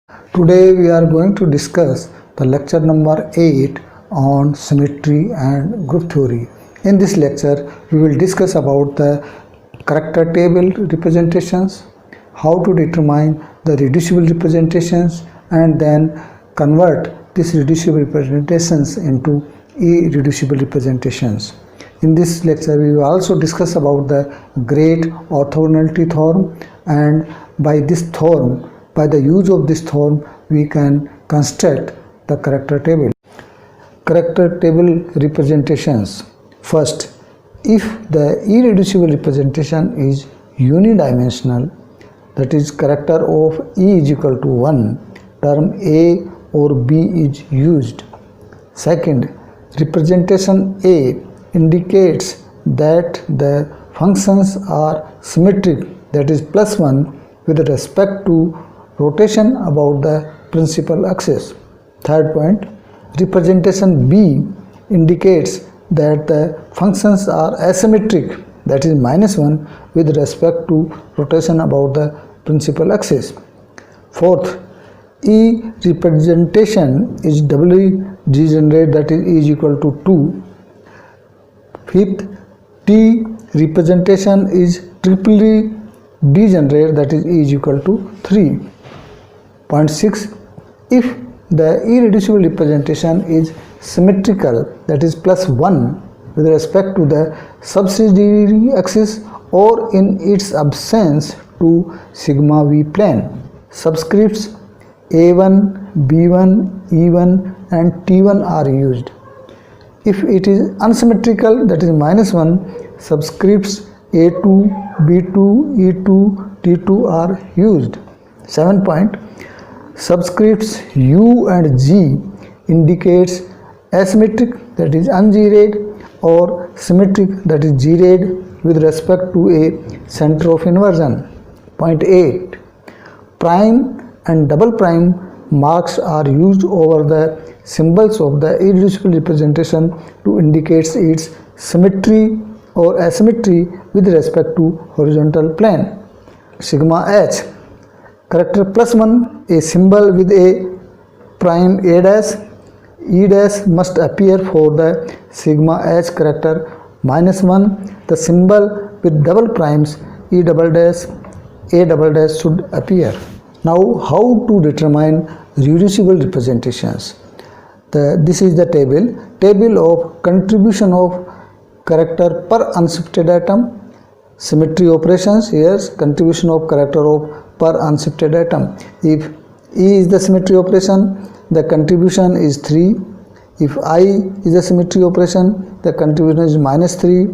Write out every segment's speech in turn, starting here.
Today we are going to discuss the lecture number 8 on symmetry and group theory. In this lecture we will discuss about the character table representations, how to determine the reducible representations and then convert these reducible representations into irreducible representations. In this lecture we will also discuss about the great orthogonality theorem, and by the use of this theorem we can construct the character table. Character table representations. First, if the irreducible representation is unidimensional, that is character of E is equal to 1, term A or B is used. Second, representation A indicates that the functions are symmetric, that is plus 1 with respect to rotation about the principal axis. Third point, representation B indicates that the functions are asymmetric, that is minus 1 with respect to rotation about the principal axis. Fourth, E representation is doubly degenerate, that is E is equal to 2. Fifth, T representation is triply degenerate, that is E is equal to 3. Point 6. If the irreducible representation is symmetrical, that is plus 1 with respect to the subsidiary axis or in its absence to sigma v plane, subscripts A1, B1, E1 and T1 are used. If it is unsymmetrical, that is minus 1, subscripts A2, B2, E2, T2 are used. 7 point. Subscripts U and G indicates asymmetric, that is ungerade, or symmetric, that is gerade with respect to a center of inversion. Point 8. Prime and double prime marks are used over the symbols of the irreducible representation to indicate its symmetry or asymmetry with respect to horizontal plane. Sigma h, character plus 1, a symbol with a prime a dash, e dash must appear for the sigma h character minus 1, the symbol with double primes e double dash, a double dash should appear. Now how to determine reducible representations? This is the table of contribution of character per unshifted atom, symmetry operations. Here contribution of character of per unshifted atom. If E is the symmetry operation, the contribution is 3. If I is the symmetry operation, the contribution is minus 3.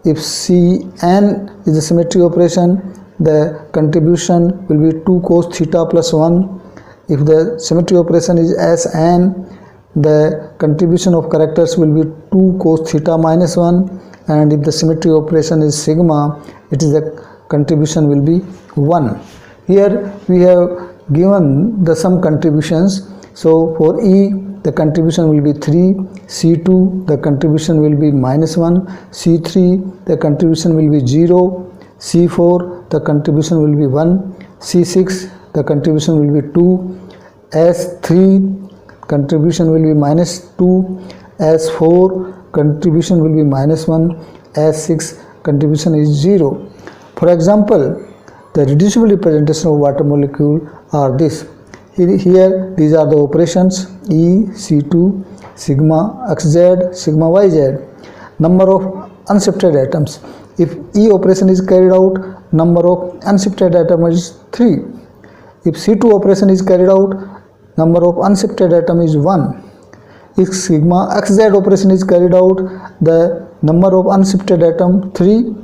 If Cn is the symmetry operation, the contribution will be 2 cos theta plus 1. If the symmetry operation is Sn, the contribution of characters will be 2 cos theta minus 1, and if the symmetry operation is sigma, it is the contribution will be 1. Here we have given the some contributions. So for E the contribution will be 3, C2 the contribution will be minus 1, C3 the contribution will be 0, C4 the contribution will be 1, C6 the contribution will be 2, S3 contribution will be minus 2, S4 contribution will be minus 1, S6 contribution is 0. For example, the reducible representation of water molecule are this. Here these are the operations E, C2, sigma xz, sigma yz. Number of unshifted atoms. If E operation is carried out, number of unshifted atoms is 3. If C2 operation is carried out, number of unshifted atom is 1. If sigma xz operation is carried out, the number of unshifted atom 3,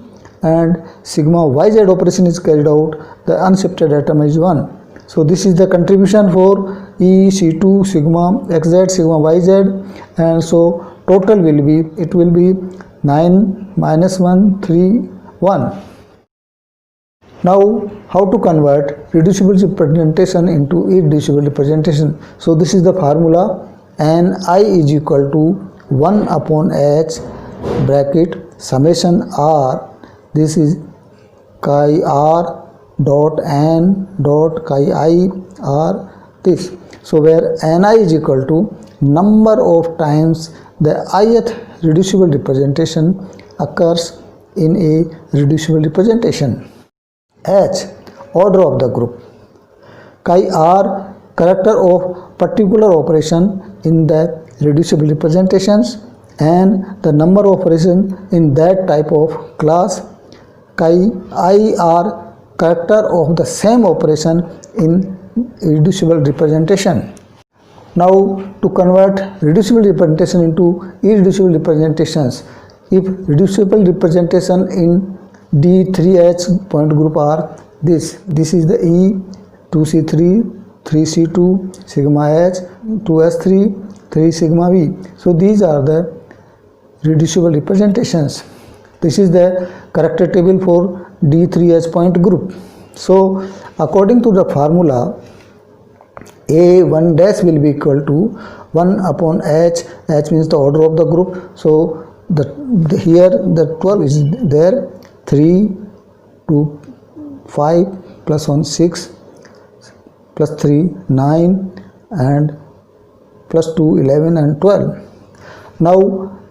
and sigma yz operation is carried out, the unshifted atom is 1. So this is the contribution for E, C2, sigma xz, sigma yz, and so total will be, it will be 9, minus 1, 3, 1. Now how to convert reducible representation into irreducible representation? So this is the formula, Ni is equal to 1 upon h bracket summation r, this is chi r dot n dot chi I r this. So where Ni is equal to number of times the ith reducible representation occurs in a reducible representation. H, order of the group. Chi are character of particular operation in the reducible representations and the number of operations in that type of class. Chi I are character of the same operation in reducible representation. Now to convert reducible representation into irreducible representations, if reducible representation in D3H point group are this is the E, 2C3, 3C2, sigma H, 2S3, 3 sigma V. So these are the reducible representations. This is the character table for D3H point group. So according to the formula, A1 dash will be equal to 1 upon H. H means the order of the group. So here the 12 is there. 3 to 5 plus 1 6 plus 3 9 and plus 2 11 and 12. Now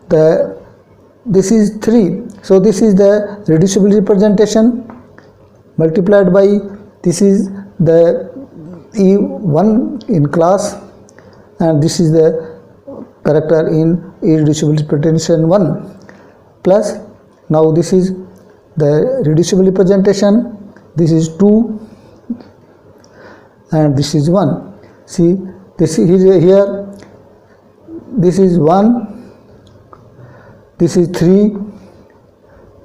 this is 3. So this is the reducible representation multiplied by this is the E1 in class and this is the character in irreducible representation 1 plus now this is the reducible representation, this is 2 and this is 1. See, this is here, this is 1, this is 3,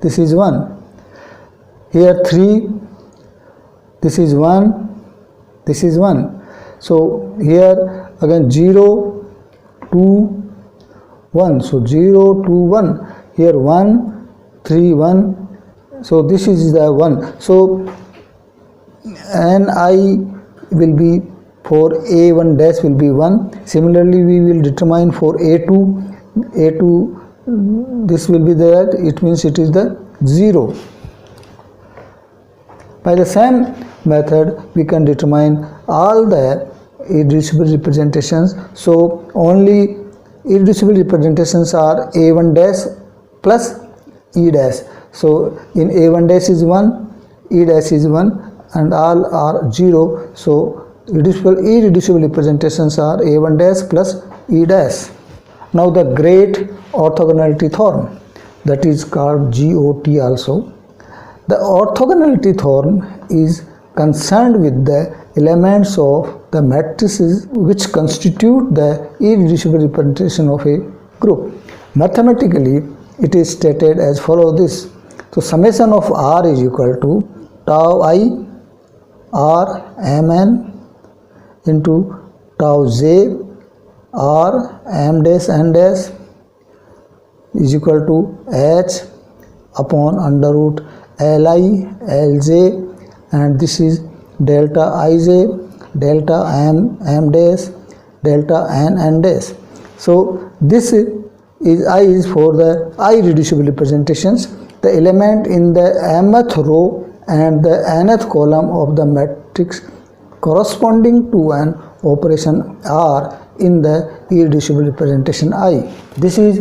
this is 1, here 3, this is 1, this is 1. So here again 0, 2, 1. So 0, 2, 1. Here 1, 3, 1. So this is the 1. So Ni will be for A1 dash will be 1. Similarly, we will determine for A2 this will be there. It means it is the 0. By the same method, we can determine all the irreducible representations. So only irreducible representations are A1 dash plus E dash. So in A1 dash is 1, E dash is 1 and all are 0. So irreducible representations are A1 dash plus E dash. Now the great orthogonality theorem, that is called GOT also. The orthogonality theorem is concerned with the elements of the matrices which constitute the irreducible representation of a group. Mathematically, it is stated as follows this. So summation of R is equal to tau I R Mn into tau J R M dash N dash is equal to H upon under root Li Lj, and this is delta Ij delta M dash delta N dash. So this is I is for the irreducible representations. The element in the mth row and the nth column of the matrix corresponding to an operation R in the irreducible representation I. This is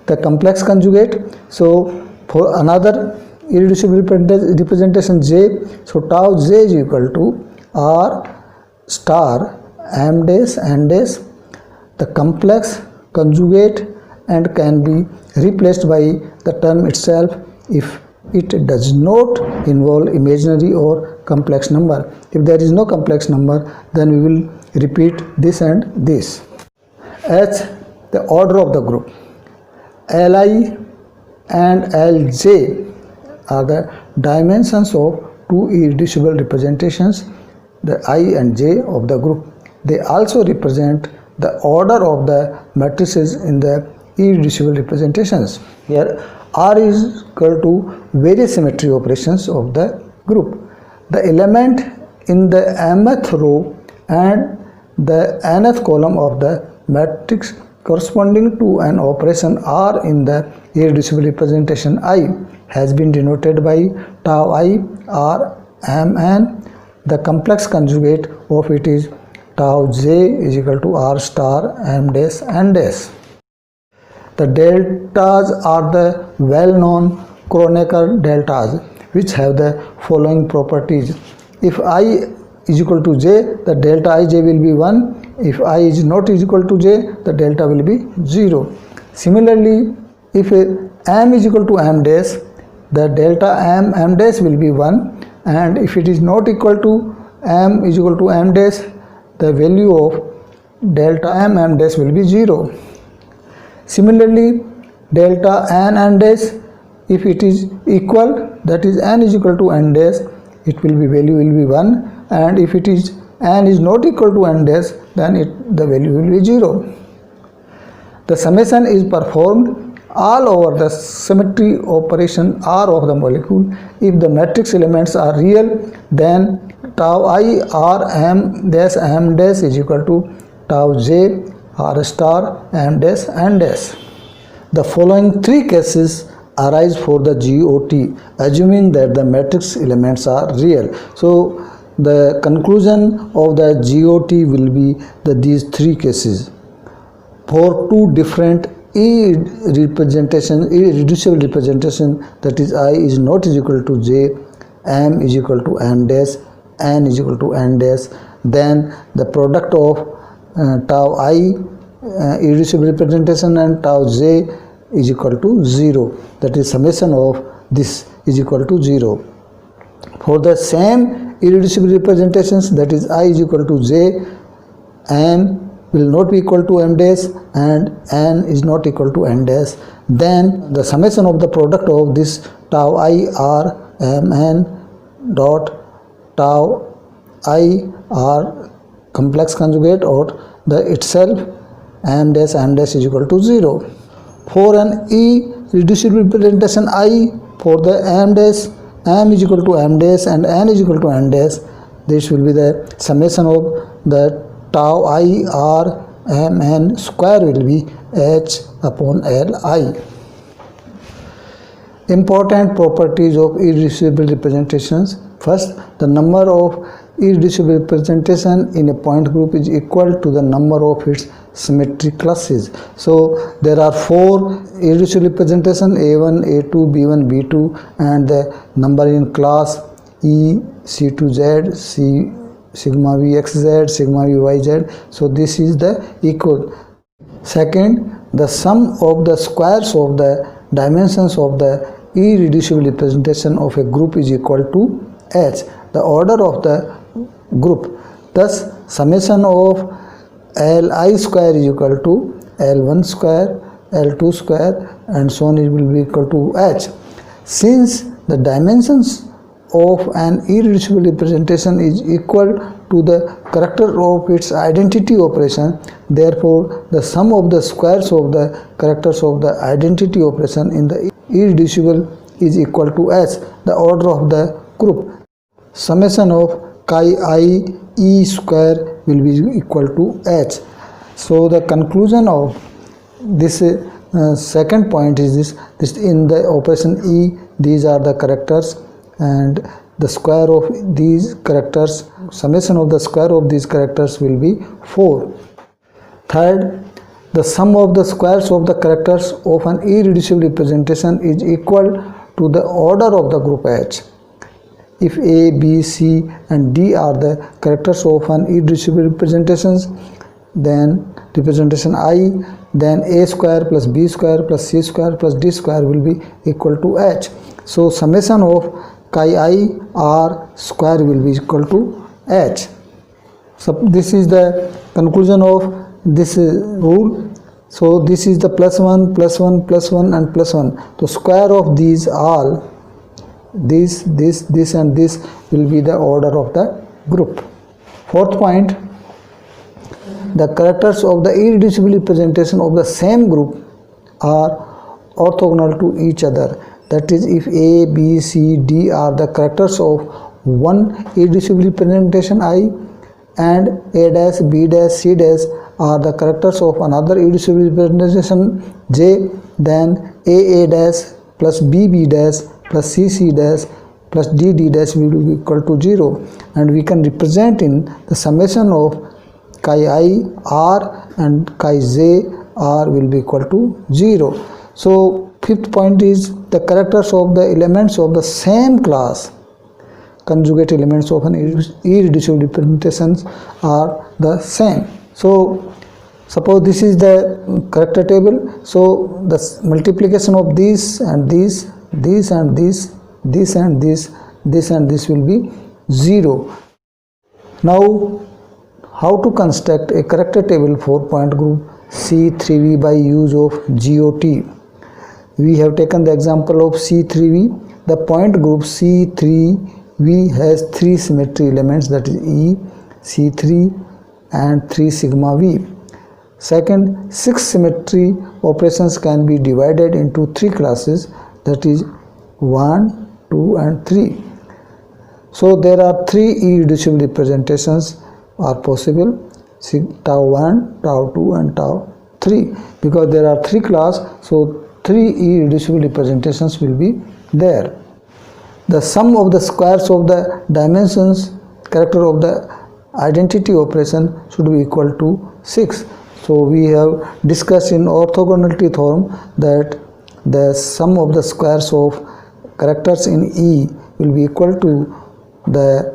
the complex conjugate. So for another irreducible representation J, so tau J is equal to R star M dash N dash, the complex conjugate, and can be replaced by the term itself if it does not involve imaginary or complex number. If there is no complex number, then we will repeat this and this. H, the order of the group. Li and Lj are the dimensions of two irreducible representations, the I and J of the group. They also represent the order of the matrices in the irreducible representations. Here R is equal to various symmetry operations of the group. The element in the mth row and the nth column of the matrix corresponding to an operation R in the irreducible representation I has been denoted by tau I R M N. The complex conjugate of it is tau j is equal to r star m dash n dash. The deltas are the well-known Kronecker deltas which have the following properties. If I is equal to j, the delta ij will be 1. If I is not equal to j, the delta will be 0. Similarly, if m is equal to m dash, the delta m dash will be 1, and if it is not equal to m is equal to m dash, the value of delta m dash will be 0. Similarly, delta n dash, if it is equal, that is n is equal to n dash, it will be value will be 1, and if it is n is not equal to n dash, then the value will be 0. The summation is performed all over the symmetry operation R of the molecule. If the matrix elements are real, then tau I r m dash is equal to tau j r star m dash n dash. The following three cases arise for the GOT, assuming that the matrix elements are real. So the conclusion of the GOT will be these three cases. For two different irreducible representation, that is I is not is equal to j, m is equal to n dash, n is equal to n dash, then the product of tau I irreducible representation and tau j is equal to 0, that is summation of this is equal to 0. For the same irreducible representations, that is I is equal to j, m will not be equal to m dash and n is not equal to n dash, then the summation of the product of this tau I r m n dot tau I r complex conjugate or the itself m dash is equal to 0. For an irreducible representation I, for the m dash, m is equal to m dash and n is equal to n dash, this will be the summation of the tau I r m n square will be h upon l I. Important properties of irreducible representations. First, the number of irreducible representation in a point group is equal to the number of its symmetry classes. So there are four irreducible representation, A1, A2, B1, B2, and the number in class E, C2Z, C sigma v xz, sigma v yz. So this is the equal. Second, the sum of the squares of the dimensions of the irreducible representation of a group is equal to h, the order of the group. Thus summation of li square is equal to l1 square, l2 square, and so on, it will be equal to h. Since the dimensions of an irreducible representation is equal to the character of its identity operation, therefore the sum of the squares of the characters of the identity operation in the irreducible is equal to h, the order of the group. Summation of chi I e square will be equal to h. So the conclusion of this second point is this in the operation E, these are the characters, and the square of these characters, summation of the square of these characters will be 4. Third, the sum of the squares of the characters of an irreducible representation is equal to the order of the group H. If A, B, C and D are the characters of an irreducible representations, then representation I, then A square plus B square plus C square plus D square will be equal to H. So summation of chi I r square will be equal to h. So this is the conclusion of this rule. So this is the plus 1, plus 1, plus 1 and plus 1. The square of these all, this and this will be the order of the group. Fourth point, the characters of the irreducible representation of the same group are orthogonal to each other. That is, if A, B, C, D are the characters of one irreducible representation I, and A dash, B dash, C dash are the characters of another irreducible representation J, then A dash plus B dash plus C dash plus D dash will be equal to 0, and we can represent in the summation of chi I r and chi j r will be equal to 0. So fifth point is the characters of the elements of the same class, conjugate elements of an irreducible representations are the same. So suppose this is the character table, so the multiplication of this and this and this and this will be 0. Now how to construct a character table for point group C3V by use of GOT? We have taken the example of C3V. The point group C3V has 3 symmetry elements, that is E, C3 and 3 sigma V. Second, 6 symmetry operations can be divided into 3 classes, that is 1, 2 and 3. So there are 3 irreducible representations are possible, tau 1, tau 2 and tau 3. Because there are 3 classes, so 3 irreducible representations will be there. The sum of the squares of the dimensions character of the identity operation should be equal to 6. So we have discussed in orthogonality theorem that the sum of the squares of characters in E will be equal to the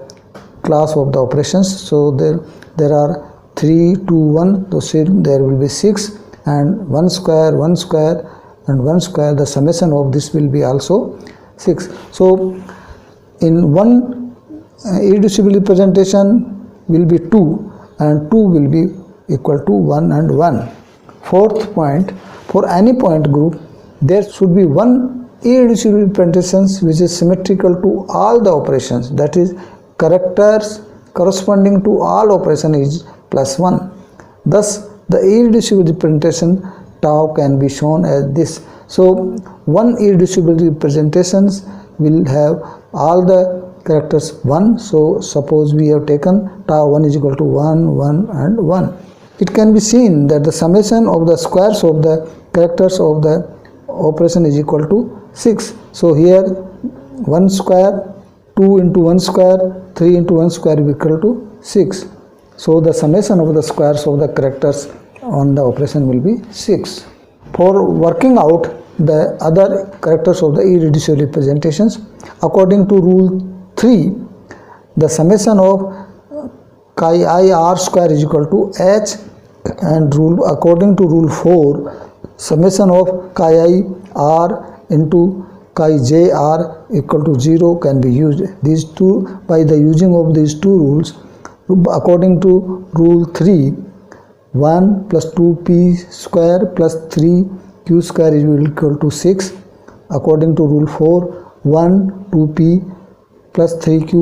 class of the operations. So there are 3, 2, 1, so there will be 6, and 1 square, 1 square and 1 square, the summation of this will be also 6. So in one irreducible representation will be 2 and 2 will be equal to 1 and 1. Fourth point, for any point group there should be one irreducible representation which is symmetrical to all the operations, that is characters corresponding to all operation is +1. Thus the irreducible representation tau can be shown as this. So one irreducible representations will have all the characters 1. So suppose we have taken tau 1 is equal to 1, 1 and 1. It can be seen that the summation of the squares of the characters of the operation is equal to 6. So here 1 square, 2 into 1 square, 3 into 1 square is equal to 6. So the summation of the squares of the characters on the operation will be 6. For working out the other characters of the irreducible representations, according to rule 3, the summation of chi I r square is equal to h, and according to rule 4, summation of chi I r into chi j r equal to 0 can be used. These two, by the using of these two rules, according to rule 3, 1 plus 2p square plus 3q square is equal to 6. According to rule 4, 1, 2p plus 3q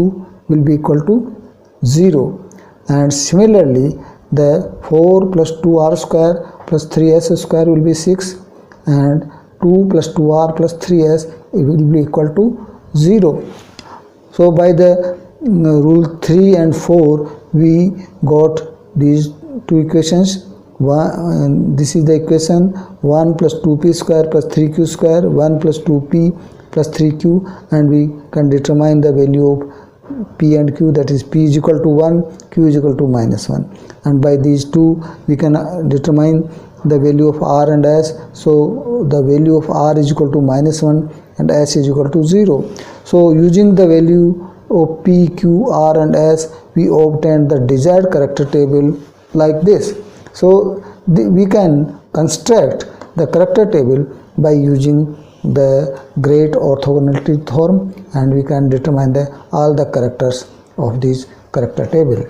will be equal to 0. And similarly, the 4 plus 2r square plus 3s square will be 6, and 2 plus 2r plus 3s it will be equal to 0. So by the rule 3 and 4 we got these two equations. This is the equation 1 plus 2p square plus 3q square, 1 plus 2p plus 3q, and we can determine the value of p and q, that is p is equal to 1, q is equal to -1, and by these two we can determine the value of r and s. So the value of r is equal to -1 and s is equal to 0. So using the value of p, q, r and s, we obtain the desired character table like this. So we can construct the character table by using the great orthogonality theorem, and we can determine all the characters of this character table.